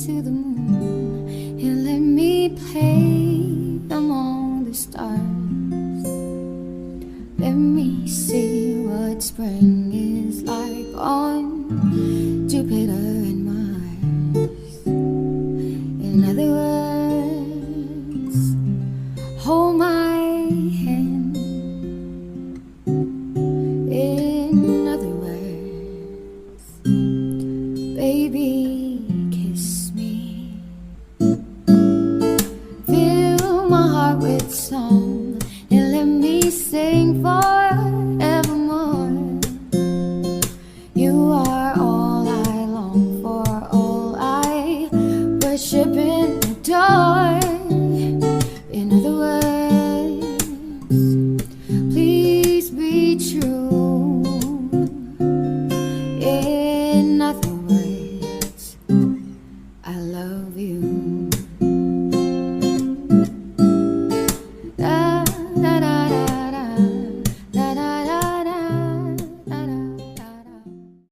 to the moon and let me play among the stars. Let me see what spring is like on Jupiter and Mars. In other words, hold my hand. In other words, baby, kiss me. Fill my heart with song and let me sing forevermore. You are all I long for, all I worship and adore. In other words, please be true. In other words, I love you.